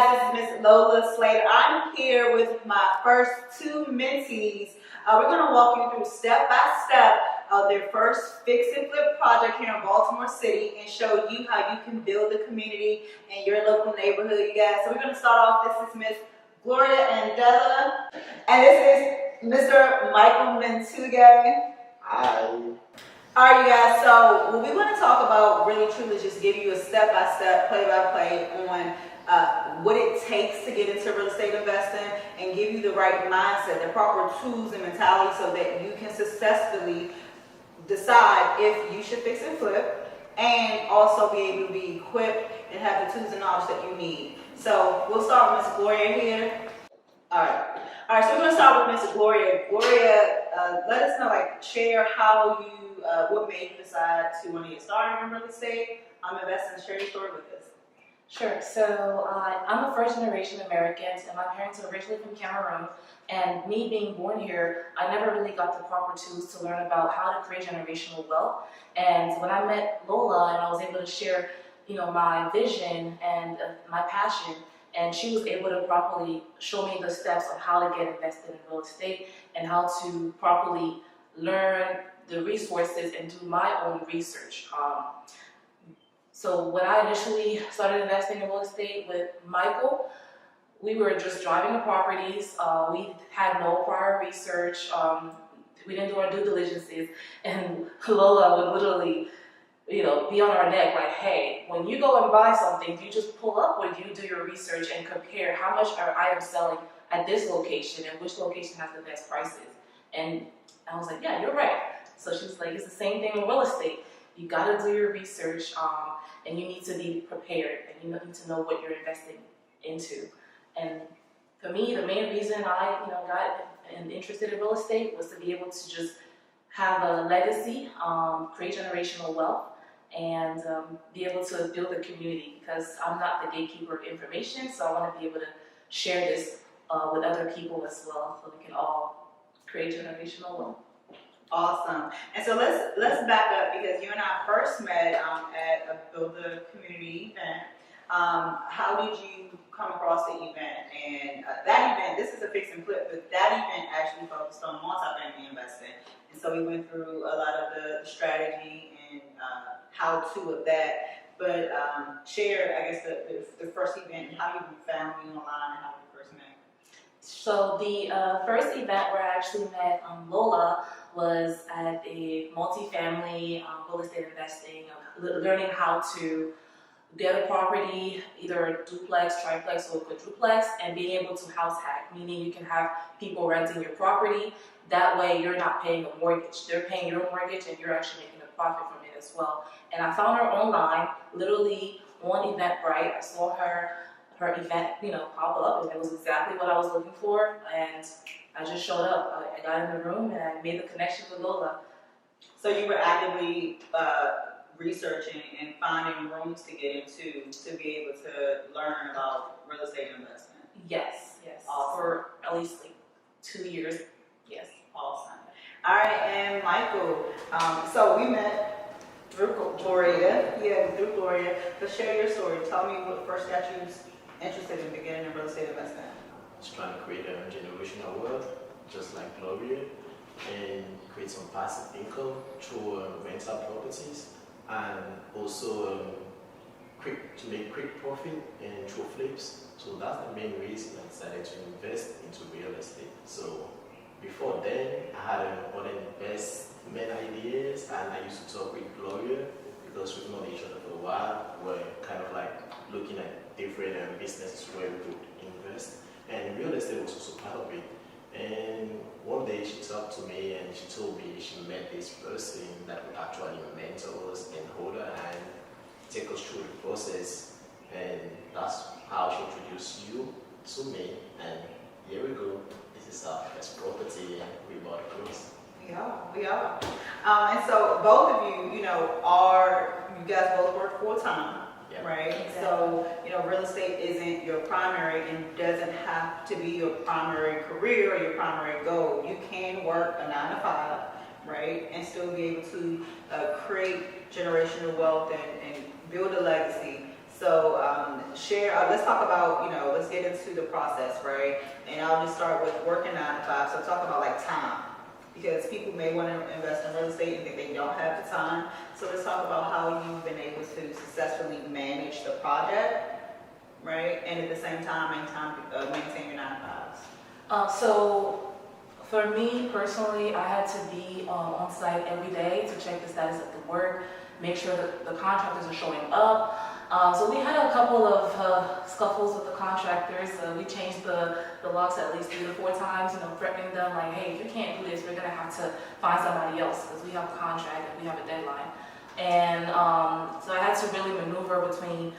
guys, this is Miss Lola Slater. I'm here with my first two mentees. We're going to walk you through step by step of their first fix and flip project here in Baltimore City and show you how you can build a community in your local neighborhood, you guys. So we're going to start off. This is Miss Gloria and Della, and this is Mr. Michael Mentugay. Hi. All right, you guys, so what we want to talk about really truly just give you a step-by-step, play-by-play on what it takes to get into real estate investing and give you the right mindset, the proper tools and mentality so that you can successfully decide if you should fix and flip and also be able to be equipped and have the tools and knowledge that you need. So we'll start with Ms. Gloria here. All right, so we're going to start with Ms. Gloria. Gloria, let us know, share how you what made you decide to want to get started in real estate, investing, share your story with us. Sure. So I'm a first-generation American, and my parents are originally from Cameroon. And me being born here, I never really got the proper tools to learn about how to create generational wealth. And when I met Lola, and I was able to share, my vision and my passion, and she was able to properly show me the steps on how to get invested in real estate and how to properly learn the resources and do my own research. So when I initially started investing in real estate with Michael, we were just driving the properties. We had no prior research. We didn't do our due diligences, and Lola would literally, be on our neck like, hey, when you go and buy something, do you just pull up or do you do your research and compare how much are items selling at this location and which location has the best prices? And I was like, yeah, you're right. So she was like, it's the same thing in real estate. You got to do your research, and you need to be prepared, and you need to know what you're investing into. And for me, the main reason I, got interested in real estate was to be able to just have a legacy, create generational wealth, and be able to build a community, because I'm not the gatekeeper of information, so I want to be able to share this with other people as well, so we can all create generational wealth. Awesome. And so let's back up, because you and I first met at a Build a Community event. How did you come across the event? And that event, this is a fix and flip, but that event actually focused on multifamily investing. And so we went through a lot of the strategy and how-to of that. But share, I guess, the first event and how you found me online and how we first met. So the first event where I actually met Lola was at a multifamily real estate investing, learning how to get a property, either a duplex, triplex, or quadruplex, and being able to house hack, meaning you can have people renting your property. That way you're not paying a mortgage. They're paying your mortgage and you're actually making a profit from it as well. And I found her online, literally on Eventbrite. I saw her event, pop up, and it was exactly what I was looking for. And I just showed up. I got in the room and I made the connection with Lola. So you were actively researching and finding rooms to get into to be able to learn about real estate investment? Yes. Awesome. For at least 2 years. Yes. Awesome. All right, and Michael, so we met through Gloria. Yeah, through Gloria. So share your story. Tell me what first got you interested in beginning in real estate investment. Just trying to create a generational wealth, just like Gloria, and create some passive income through rental properties, and also to make quick profit and through flips. So that's the main reason I decided to invest into real estate. So before then, I had other investment ideas, and I used to talk with Gloria because we've known each other for a while. We're kind of like looking at different businesses where we could invest, and real estate was also part of it. And one day she talked to me and she told me she met this person that would actually mentor us and hold her hand, take us through the process, and that's how she introduced you to me. And here we go. This is our first property, and we bought it close. We are. And so both of you, you guys both work full time. Yeah. Right? Exactly. So, real estate isn't your primary and doesn't have to be your primary career or your primary goal. You can work a 9 to 5, right? And still be able to create generational wealth and build a legacy. So let's talk about, let's get into the process, right? And I'll just start with working 9 to 5. So talk about like time, because people may want to invest in real estate and think they don't have the time. So let's talk about how you've been able to successfully manage the project, right? And at the same time, maintain your 9 to 5s. So for me personally, I had to be on site every day to check the status of the work, make sure that the contractors are showing up. So we had a couple of scuffles with the contractors. We changed the locks at least 3 to 4 times, threatening them like, hey, if you can't do this, we're gonna have to find somebody else because we have a contract and we have a deadline. And so I had to really maneuver between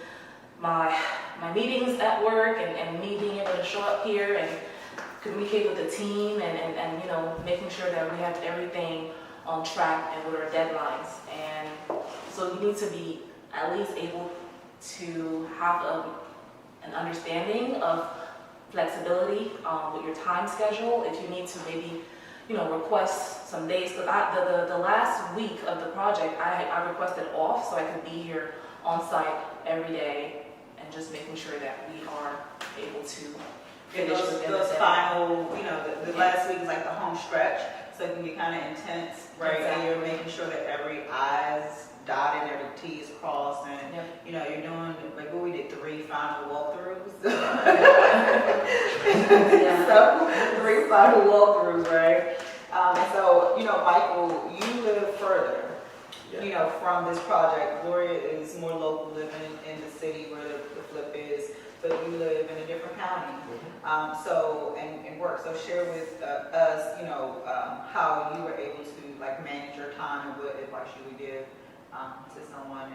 my meetings at work and me being able to show up here and communicate with the team and making sure that we have everything on track and with our deadlines. And so you need to be at least able to have an understanding of flexibility with your time schedule. If you need to maybe request some days, because the last week of the project I requested off so I could be here on site every day and just making sure that we are able to finish within those the final, the last week is like the home stretch, so it can be kind of intense, right? Exactly. And you're making sure that every I is dotted, every T is crossed, and Yep. you're doing like what we did 3 final walkthroughs. Yeah. So 3 final walkthroughs, right? And so Michael, you live further. Yeah. From this project. Gloria is more local, living in the city where the flip is, but you live in a different county. And work. So share with us, how you were able to like manage your time and what advice you would give to someone,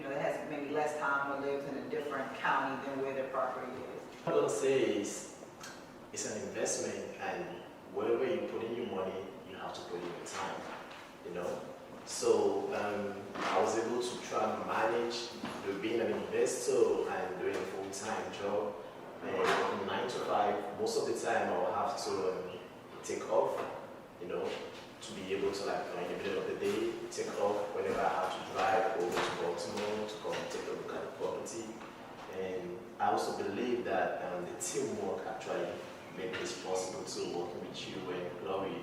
that has maybe less time or lives in a different county than where their property is. What I will say is, it's an investment, and wherever you put in your money, you have to put in your time. So I was able to try to manage being an investor and doing a full-time job. And from 9 to 5, most of the time I will have to take off, to be able to in the middle of the day, take off whenever I have to drive over to Baltimore to come take a look at the property. And I also believe that the teamwork actually made this possible too, working with you and Chloe.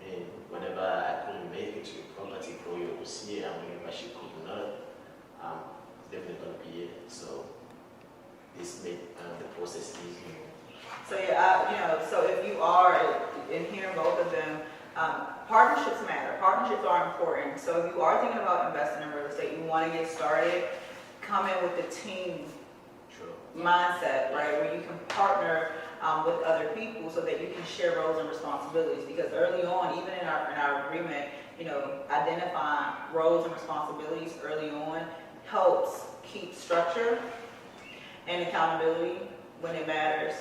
And whenever I couldn't make it to the property, Chloe was here, and whenever she could not, definitely going to be here. So this made the process easy. So so if you are in hearing both of them, partnerships matter. Partnerships are important. So if you are thinking about investing in real estate, you want to get started, come in with the team mindset, right, where you can partner with other people so that you can share roles and responsibilities. Because early on, even in our agreement, identifying roles and responsibilities early on helps keep structure and accountability when it matters.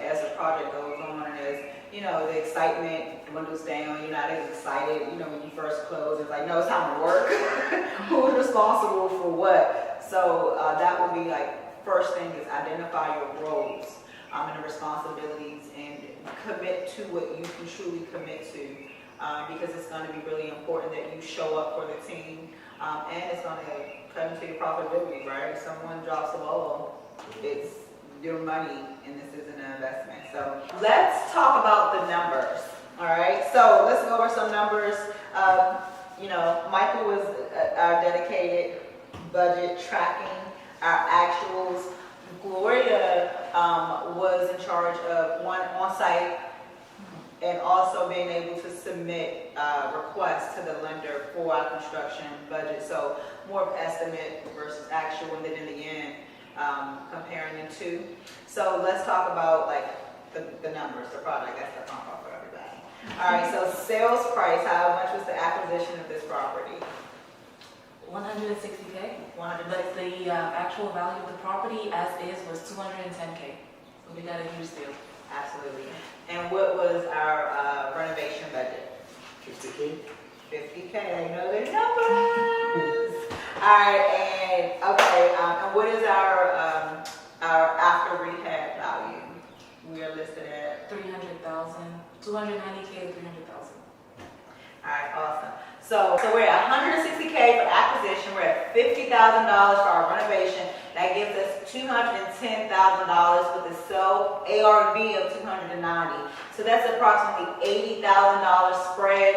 As the project goes on, and as the excitement dwindles down, you're not as excited. When you first close, it's like, no, it's time to work. Who's responsible for what? So that will be like first thing is identify your roles and the responsibilities, and commit to what you can truly commit to, because it's going to be really important that you show up for the team, and it's going to cut into your profitability, right? If someone drops the ball, it's your money, and this isn't an investment. So let's talk about the numbers, all right? So let's go over some numbers. Michael was our dedicated budget tracking, our actuals. Gloria was in charge of one on-site and also being able to submit requests to the lender for our construction budget. So more of estimate versus actual, and then in the end, comparing the two. So let's talk about the numbers, the product. That's the fun part for everybody. All right, so sales price, how much was the acquisition of this property? $160K, 160. but the actual value of the property as is was $210K. So we got a huge deal. Absolutely. And what was our renovation budget? 50K. 50K. I know the numbers. All right, and what is our after rehab value? We are listed at $300,000, $290K to $300,000. All right, awesome. So we're at 160K for acquisition. We're at $50,000 for our renovation. The That gives us $210,000 with a sell ARV of $290. So that's approximately $80,000 spread.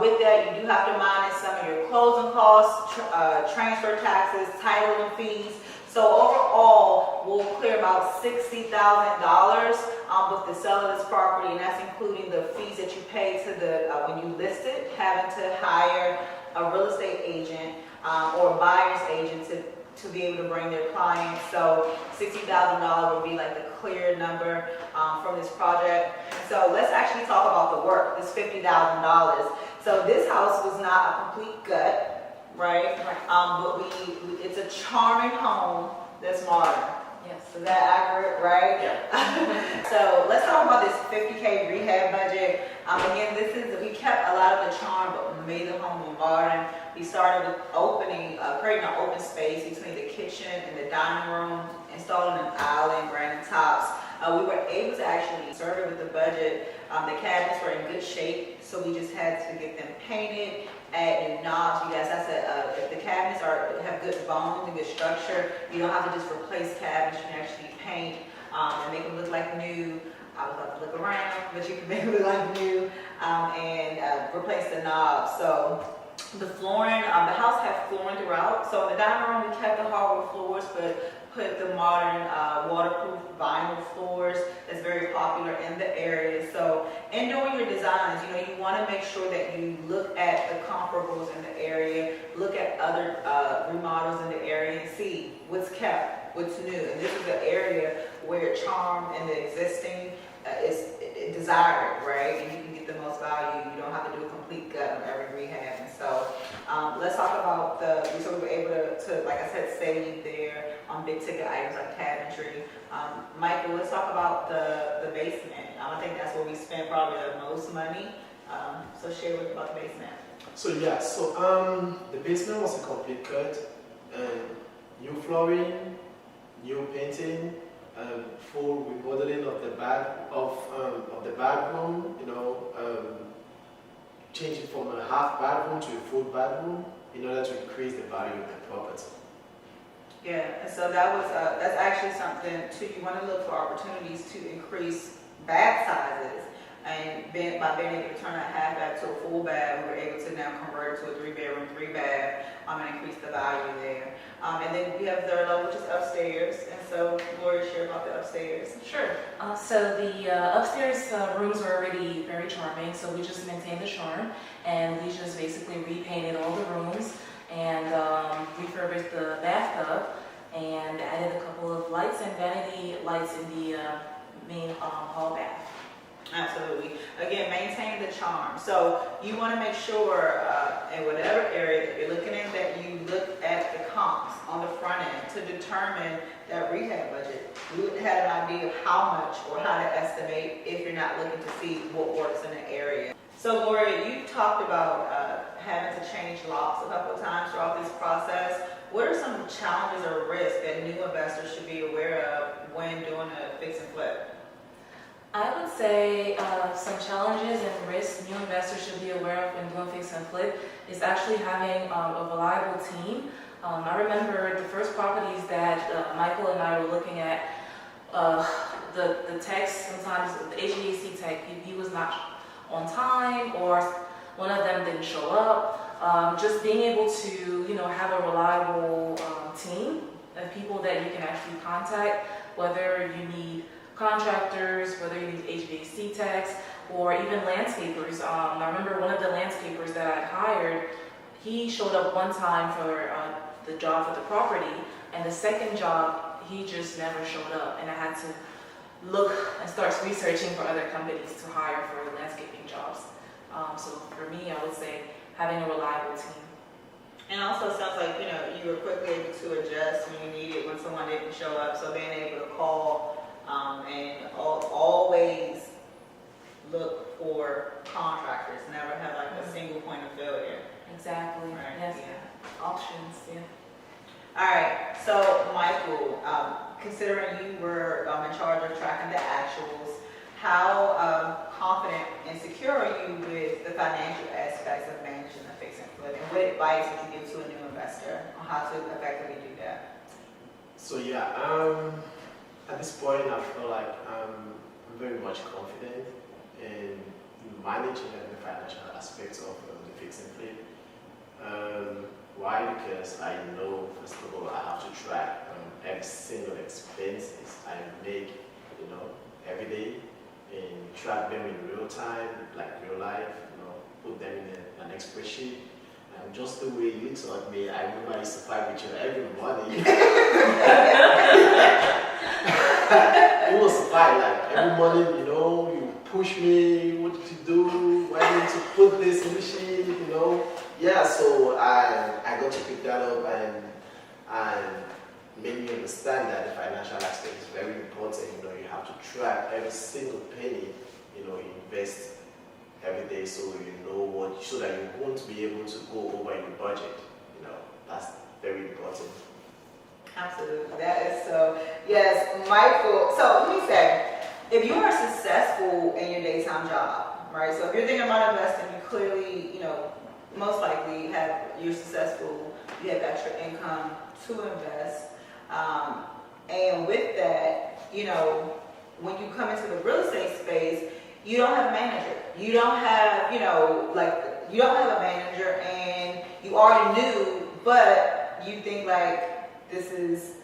With that, you do have to minus some of your closing costs, transfer taxes, titling fees. So overall, we'll clear about $60,000 with the sale of this property, and that's including the fees that you pay to the when you list it, having to hire a real estate agent or a buyer's agent to be able to bring their clients. So $60,000 would be like the clear number from this project. So let's actually talk about the work, this $50,000. So this house was not a complete gut, right? But it's a charming home that's modern. Yes. Is that accurate, right? Yeah. So let's talk about this 50K rehab budget. Again, we kept a lot of the charm, but made the home more modern. We started with creating an open space between the kitchen and the dining room, installing an island, granite tops. We were able to actually serve it with the budget. The cabinets were in good shape, so we just had to get them painted, add new knobs. You guys, I said, if the cabinets have good bones and good structure, you don't have to just replace cabinets. You can actually paint and make them look like new. I would love to look around, but you can make them look like new and replace the knobs. So the flooring, the house had flooring throughout. So in the dining room, we kept the hardwood floors, but put the modern waterproof vinyl floors that's very popular in the area. So in doing your designs, you want to make sure that you look at the comparables in the area, look at other remodels in the area and see what's kept, what's new. And this is an area where charm and the existing is desired, right? And you can get the most value. You don't have to do a complete gut on every rehab. And so let's talk about so we were able to, like I said, save there on big ticket items like cabinetry. Michael, let's talk about the basement. I think that's where we spent probably the most money. So share with us about the basement. So the basement was a complete cut, new flooring, new painting, full remodeling of the bathroom. Changing from a half bathroom to a full bathroom in order to increase the value of the property. Yeah, and so that's actually something too. You want to look for opportunities to increase bath sizes, and by being able to turn a half bath to a full bath, we were able to now convert it to a 3-bedroom, 3-bath, and increase the value there. And then we have the third level, which is upstairs. And so, Gloria, share about the upstairs. Sure. So the upstairs rooms were already very charming, so we just maintained the charm, and we just basically repainted all the rooms and refurbished the bathtub and added a couple of lights and vanity lights in the main hall bath. Absolutely. Again, maintain the charm. So you want to make sure in whatever area that you're looking in that you look at the comps on the front end to determine that rehab budget. You would have an idea of how much or how to estimate if you're not looking to see what works in the area. So Gloria, you talked about having to change locks a couple of times throughout this process. What are some challenges or risks that new investors should be aware of when doing a fix and flip? I would say some challenges and risks new investors should be aware of when doing fix and flip is actually having a reliable team. I remember the first properties that Michael and I were looking at, the techs, sometimes the HVAC tech, he was not on time or one of them didn't show up. Just being able to, have a reliable team of people that you can actually contact, whether you need contractors, whether you need HVAC techs, or even landscapers. I remember one of the landscapers that I hired, he showed up one time for the job for the property, and the second job, he just never showed up, and I had to look and start researching for other companies to hire for landscaping jobs. So for me, I would say having a reliable team. And also it sounds like, you were quickly able to adjust when you needed, when someone didn't show up, so being able to call and always look for contractors, never have like a single point of failure. Exactly. Right. Yes. Yeah. Options. Yeah. All right. So Michael, considering you were in charge of tracking the actuals, how confident and secure are you with the financial aspects of managing the fix and flip? And what advice would you give to a new investor on how to effectively do that? I would say, first of all, So yeah, at this point, I feel like I'm very much confident in managing the financial aspects of the fix and flip. Why? Because I know, first of all, I have to track every single expenses I make, every day, and track them in real time, like real life, put them in an Excel spreadsheet. And just the way you taught me, I remember I used to fight with you every morning. It was a fight, like every morning, you push me, what to do, why do you need to put this in the sheet, Yeah, so I got to pick that up and made me understand that the financial aspect is very important. You have to track every single penny, you invest every day, so so that you won't be able to go over your budget. That's very important. Absolutely, that is so. Yes, Michael. So let me say, if you are successful in your daytime job, right? So if you're thinking about investing, you clearly, most likely you're successful. You have extra income to invest, and with that, when you come into the real estate space, you don't have a manager. You don't have, you don't have a manager, and you already knew, but you think like this is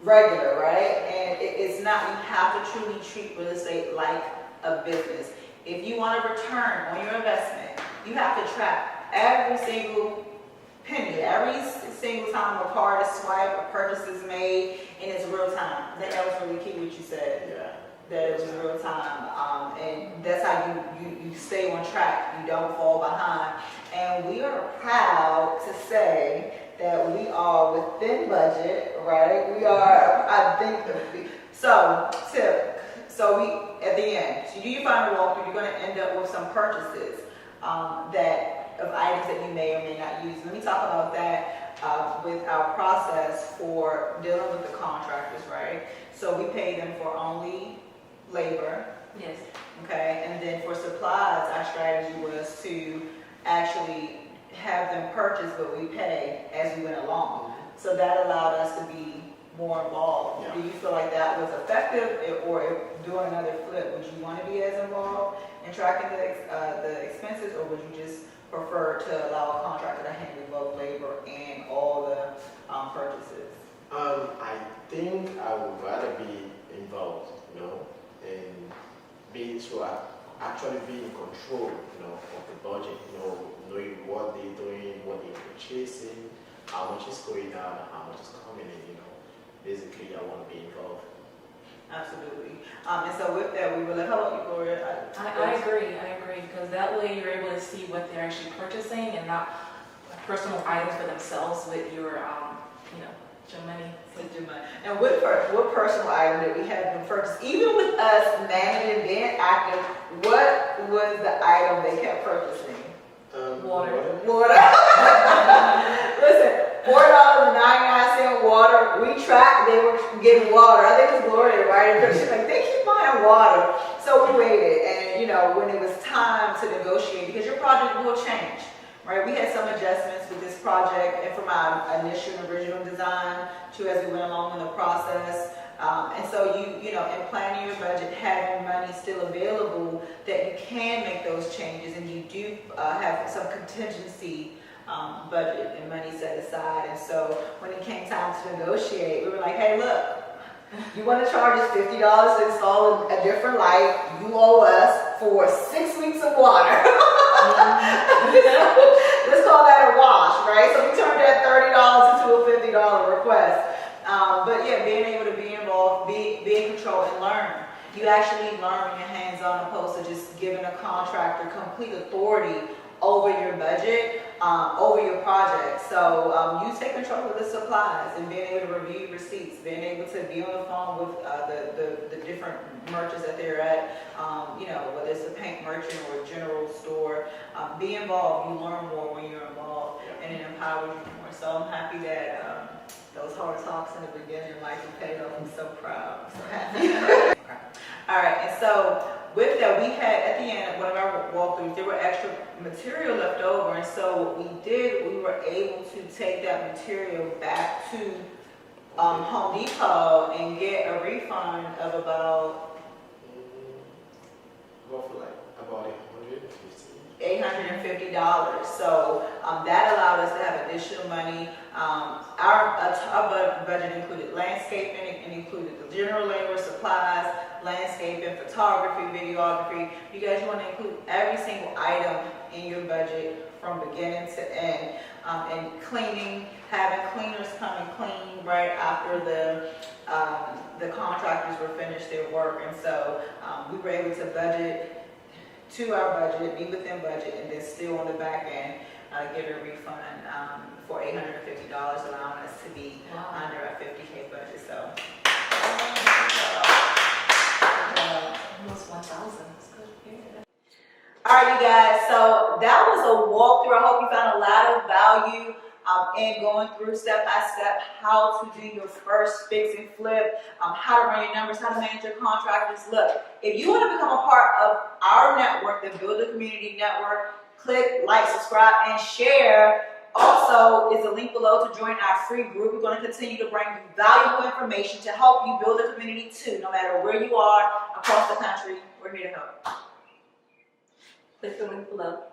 regular, right? And it's not. You have to truly treat real estate like a business. If you want a return on your investment, you have to track every single penny, every single time a card is swiped, a purchase is made, and it's real time. That was really key what you said. Yeah. That it was real time, and that's how you stay on track. You don't fall behind. And we are proud to say that we are within budget, right? We are, I think, so tip. So we, at the end, so do you find a walkthrough, you're going to end up with some purchases of items that you may or may not use. Let me talk about that with our process for dealing with the contractors, right? So we pay them for only labor. Yes. Okay, and then for supplies, our strategy was to actually have them purchase, but we pay as we went along. So that allowed us to be more involved. Yeah. Do you feel like that was effective, or if doing another flip, would you want to be as involved in tracking the expenses, or would you just prefer to allow a contractor to handle both labor and all the purchases? I think I would rather be involved, and actually be in control, of the budget, knowing what they're doing, what they're purchasing, how much is going out, and how much is coming in, Basically, I want to be involved. Absolutely. And so with that, we were like, how about you, Gloria? I agree, because that way you're able to see what they're actually purchasing and not personal items for themselves with your, your money. And what personal item that we have them purchase? Even with us managing, being active, what was the item they kept purchasing? Water. Listen, $4.99 water. We tracked, they were getting water. I think it's Gloria, right? And she's like, they keep buying water. So we waited, and when it was time to negotiate, because your project will change. Right, we had some adjustments with this project, and from our initial original design to as we went along in the process. And so you in planning your budget, having money still available, that you can make those changes, and you do have some contingency budget and money set aside. And so when it came time to negotiate, we were like, hey, look, you want to charge us $50 to install a different light, you owe us for 6 weeks of water. Let's call that a wash, right? So we turned that $30 into a $50 request. But yeah, being able to be involved, be in control, and learn. You actually learn when you're hands-on, opposed to just giving a contractor complete authority over your budget, over your project. So you take control of the supplies and being able to review receipts, being able to be on the phone with the different merchants that they're at, whether it's a paint merchant or a general store. Be involved. You learn more when you're involved, and it empowers you more. So I'm happy that those hard talks in the beginning, like, you paid off. I'm so proud. I'm so happy. All right, and so with that, we had at the end of one of our walkthroughs, there were extra material left over, and so what we did, we were able to take that material back to Home Depot and get a refund of about Roughly like about $850. $850. So that allowed us to have additional money. Our budget included landscaping, it included the general labor, supplies, landscaping, photography, videography. You guys want to include every single item in your budget from beginning to end. And cleaning, having cleaners come and clean right after the contractors were finished their work. And so we were able to budget to our budget, be within budget, and then still on the back end get a refund for $850, allowing us to be under a $50K budget. So Almost 1,000. That's good. Yeah. all right, you guys, so that was a walkthrough. I hope you found a lot of value in going through step by step how to do your first fix and flip, how to run your numbers, how to manage your contractors. Look, if you want to become a part of our network, the Build a Community Network, click like, subscribe, and share. Also, is a link below to join our free group. We're going to continue to bring you valuable information to help you build a community too, no matter where you are across the country. We're here to help. Click the link below.